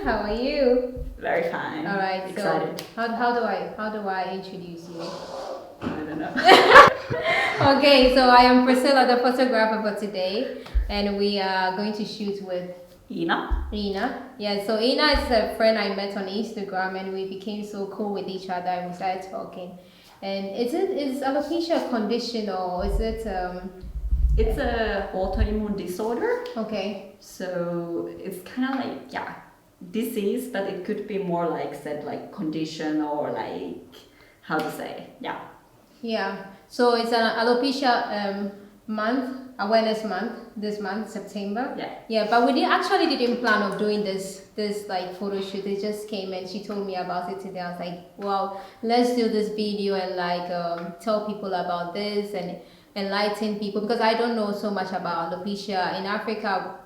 How are you? Very fine. All right. Excited. So how do I introduce you? I don't know. Okay. So I am Priscilla, the photographer for today, and we are going to shoot with Ina? Ina. Yeah. So Ina is a friend I met on Instagram, and we became so cool with each other, and we started talking. And is alopecia a condition or is it It's a autoimmune disorder. okay? So it's kind of like, yeah, disease, but it could be more like said like condition or like, how to say, yeah. Yeah. So it's an alopecia awareness month, this month, September. Yeah. Yeah, but we didn't plan of doing this like photo shoot. It just came and she told me about it today. I was like, wow, let's do this video and like tell people about this and enlighten people, because I don't know so much about alopecia. In Africa,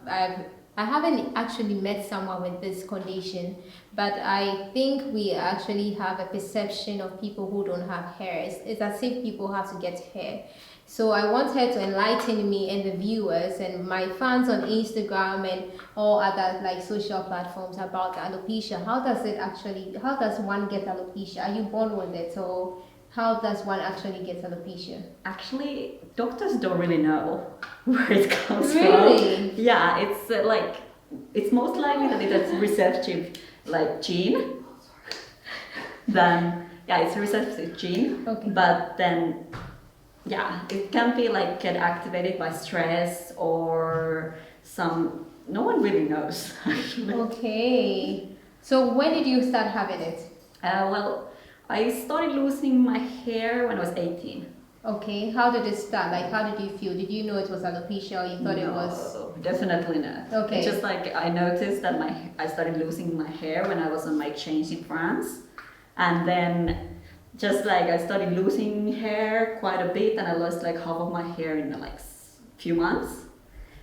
I haven't actually met someone with this condition, but I think we actually have a perception of people who don't have hair. It's as if people have to get hair. So I want her to enlighten me and the viewers and my fans on Instagram and all other like social platforms about alopecia. How does one get alopecia? Are you born with it, or how does one actually get alopecia? Actually, doctors don't really know where it comes Really? from. Yeah, it's like, it's most likely that it's a recessive like gene. Then, yeah, it's a recessive gene. Okay. But then, yeah, it can be like get activated by stress or no one really knows actually. Okay. So when did you start having it? Well, I started losing my hair when I was 18. Okay. How did it start? Like, how did you feel? Did you know it was alopecia, or you thought it was? No, definitely not. Okay. It's just like I noticed that I started losing my hair when I was on my exchange in France, and then just like I started losing hair quite a bit, and I lost like half of my hair in like few months.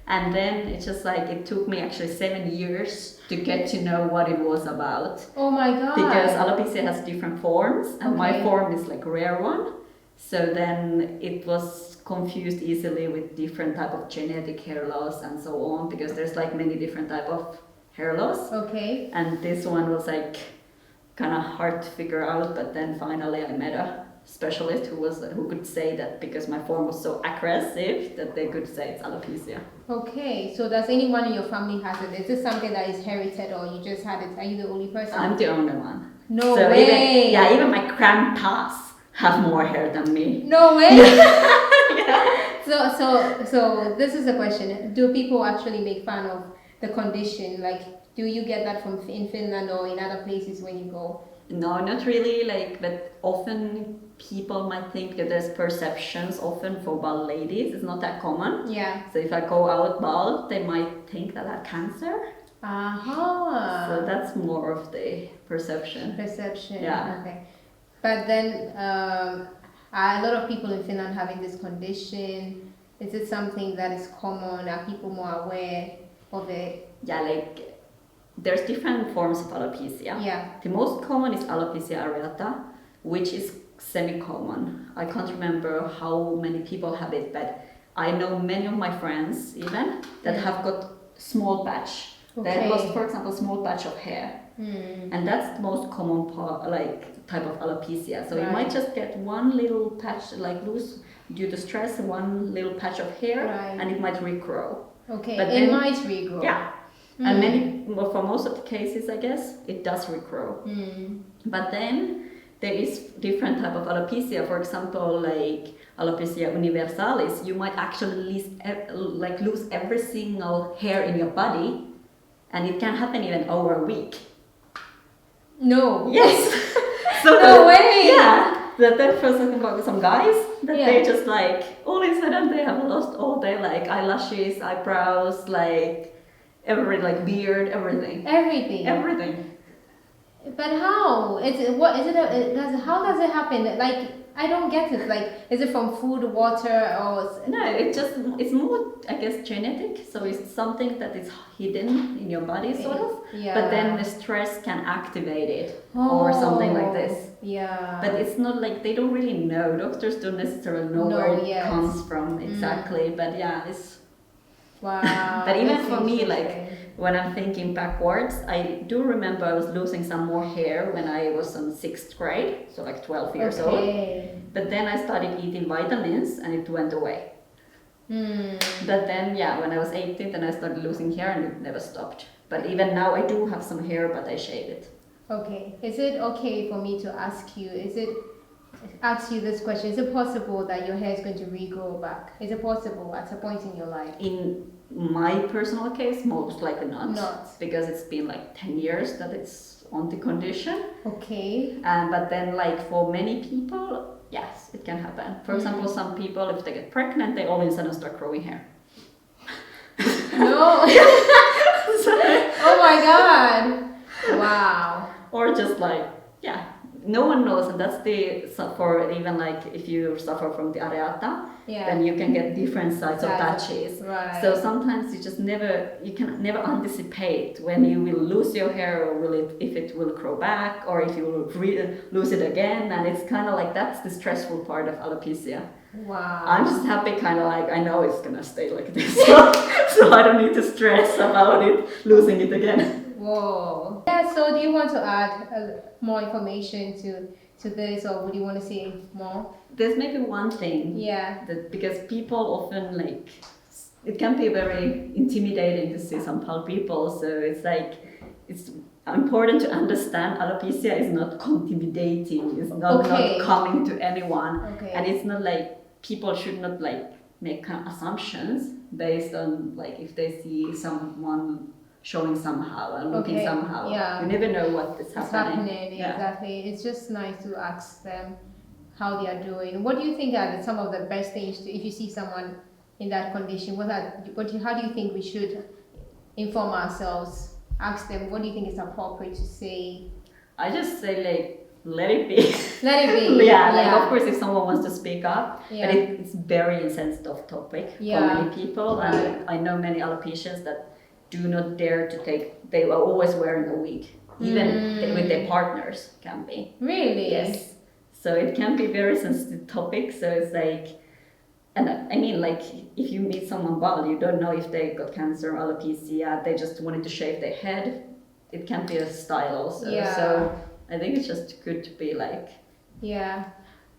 And then it's just like it took me actually 7 years to get to know what it was about. Oh my god. Because alopecia has different forms, and my Okay. form is like a rare one. So then it was confused easily with different type of genetic hair loss and so on, because there's like many different type of hair loss. Okay. And this one was like kind of hard to figure out, but then finally I met a specialist who could say that because my form was so aggressive that they could say it's alopecia. Okay. So does anyone in your family has it? Is this something that is inherited, or you just had it? Are you the only person? I'm the only one. No So way. even my grandpas have more hair than me. No way. Yeah. So this is a question. Do people actually make fun of the condition? Like, do you get that in Finland or in other places when you go? No, not really. Like, but often people might think that there's perceptions often for bald ladies. It's not that common. Yeah. So if I go out bald, they might think that I have cancer. Aha. So that's more of the perception. Perception. Yeah. Okay. But then, are a lot of people in Finland having this condition? Is it something that is common? Are people more aware of it? Yeah, like there's different forms of alopecia. Yeah. The most common is Alopecia Areata, which is semi-common. I can't remember how many people have it, but I know many of my friends even that have got small patch. They Okay. lost, for example, small patch of hair. And that's the most common type of alopecia. So you might just get one little patch, like lose due to stress, one little patch of hair, Right. and it might regrow. Okay. But It then- might regrow. Yeah. And for most of the cases, I guess, it does regrow. But then there is different type of alopecia. For example, like alopecia universalis, you might actually lose every single hair in your body, and it can happen even over a week. No. Yes. No way. Yeah. That there for example some guys that Yeah. they just like all of a sudden they have lost all their like eyelashes, eyebrows, like every like beard, everything. Everything. But how? How does it happen? Like, I don't get it. Like, is it from food, water, or? No, it's more, I guess, genetic. So it's something that is hidden in your body, sort of. Yeah. But then the stress can activate it or something like this. Yeah. But it's not like they don't really know. Doctors don't necessarily know where it comes from exactly. But yeah, it's. Wow. But even that's for me, like interesting. when I'm thinking backwards, I do remember I was losing some more hair when I was in 6th grade, so like 12 years old. But then I started eating vitamins and it went away. But then, yeah, when I was 18, then I started losing hair and it never stopped. But even now I do have some hair, but I shave it. Okay. Is it okay for me to ask you, ask you this question? Is it possible that your hair is going to regrow back? Is it possible at a point in your life? In my personal case, most likely not. Not. Because it's been like 10 years that it's on the condition. Okay. But then like for many people, yes, it can happen. For example, some people, if they get pregnant, they all of a sudden start growing hair. No. Oh my god. Wow. Or just like, yeah, no one knows, and that's for even like if you suffer from the areata, then you can get different size of patches. Right. So sometimes you can never anticipate when you will lose your hair, or if it will grow back, or if you will lose it again, and it's kind of like that's the stressful part of alopecia. Wow. I'm just happy, kind of like I know it's gonna stay like this, so I don't need to stress about it losing it again. Whoa. Yeah, so do you want to add more information to this, or would you want to say more? There's maybe one thing. Yeah. That because people often like, it can be very intimidating to see some pale people, so it's like, it's important to understand alopecia is not intimidating, it's not coming to anyone. And it's not like, people should not like make kind of assumptions based on like if they see someone showing somehow and looking somehow. You never know what is happening. Exactly. It's just nice to ask them how they are doing. What do you think are some of the best things if you see someone in that condition? How do you think we should inform ourselves? Ask them, what do you think is appropriate to say? I just say like, let it be. Let it be. Like of course if someone wants to speak up, but it's very insensitive topic for many people. And I know many alopecians that do not dare to they are always wearing a wig. Even with their partners can be. Really? Yes. So it can be very sensitive topic. So it's like, and I mean like if you meet someone bald, you don't know if they got cancer or alopecia, they just wanted to shave their head. It can be a style also. So I think it's just good to be like... Yeah.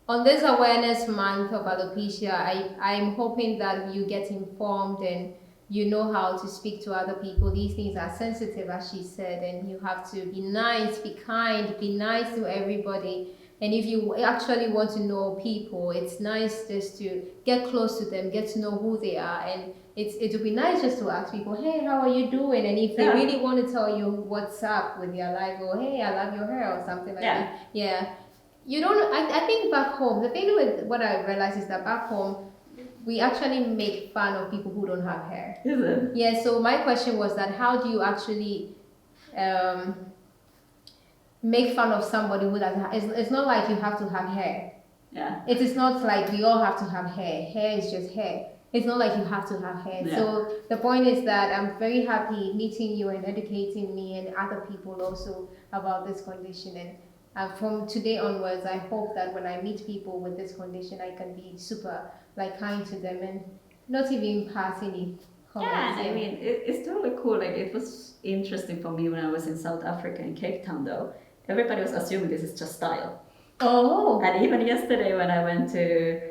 On this awareness month of alopecia, I'm hoping that you get informed and you know how to speak to other people. These things are sensitive, as she said, and you have to be nice, be kind, be nice to everybody. And if you actually want to know people, it's nice just to get close to them, get to know who they are. And it would be nice just to ask people, hey, how are you doing? And if they really want to tell you what's up with their life, or hey, I love your hair, or something like that. Yeah. You don't, I think back home, the thing with what I realized is that back home, we actually make fun of people who don't have hair. Is it? Yeah, so my question was that how do you actually make fun of somebody who doesn't have, it's not like you have to have hair. Yeah. It is not like we all have to have hair. Hair is just hair. It's not like you have to have hair. Yeah. So the point is that I'm very happy meeting you and educating me and other people also about this condition. And from today onwards, I hope that when I meet people with this condition, I can be super kind to them and not even pass any comments. Yeah, I mean, it's totally cool. Like it was interesting for me when I was in South Africa in Cape Town though. Everybody was assuming this is just style. Oh. And even yesterday when I went to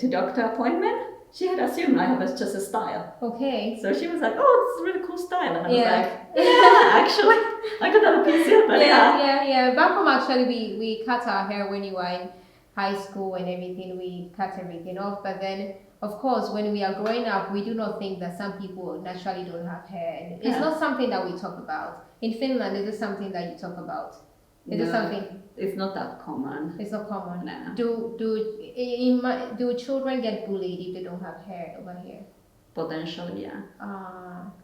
doctor appointment, she had assumed I was just a style. Okay. So she was like, "Oh, it's a really cool style." And I was like, "Yeah, actually, I got alopecia, but yeah. Back home, actually, we cut our hair when you were in high school and everything. We cut everything off. But then, of course, when we are growing up, we do not think that some people naturally don't have hair. And it's not something that we talk about. In Finland, is it something that you talk about? Is it something? It's not that common. It's not common. No. Do children get bullied if they don't have hair over here? Potentially, yeah.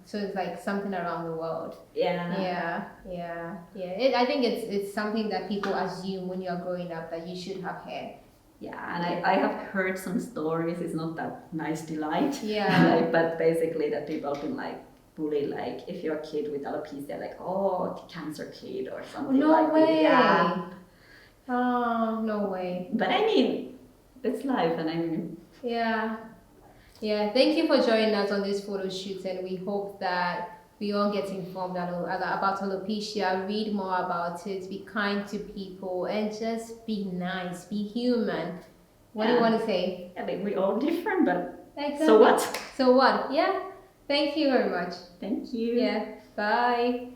So it's like something around the world. Yeah. I think it's something that people assume when you are growing up that you should have hair. Yeah, and I have heard some stories. It's not that nice delight. Yeah. But basically that people have been bullied, if you're a kid with alopecia, oh, cancer kid or something no way. Yeah. Oh, no way. But I mean, it's life, and I mean... Yeah. Thank you for joining us on this photo shoot, and we hope that we all get informed about alopecia, read more about it, be kind to people, and just be nice, be human. What do you Yeah. want to say? I think we're all different, but Exactly. so what? So what? Yeah. Thank you very much. Thank you. Yeah. Bye.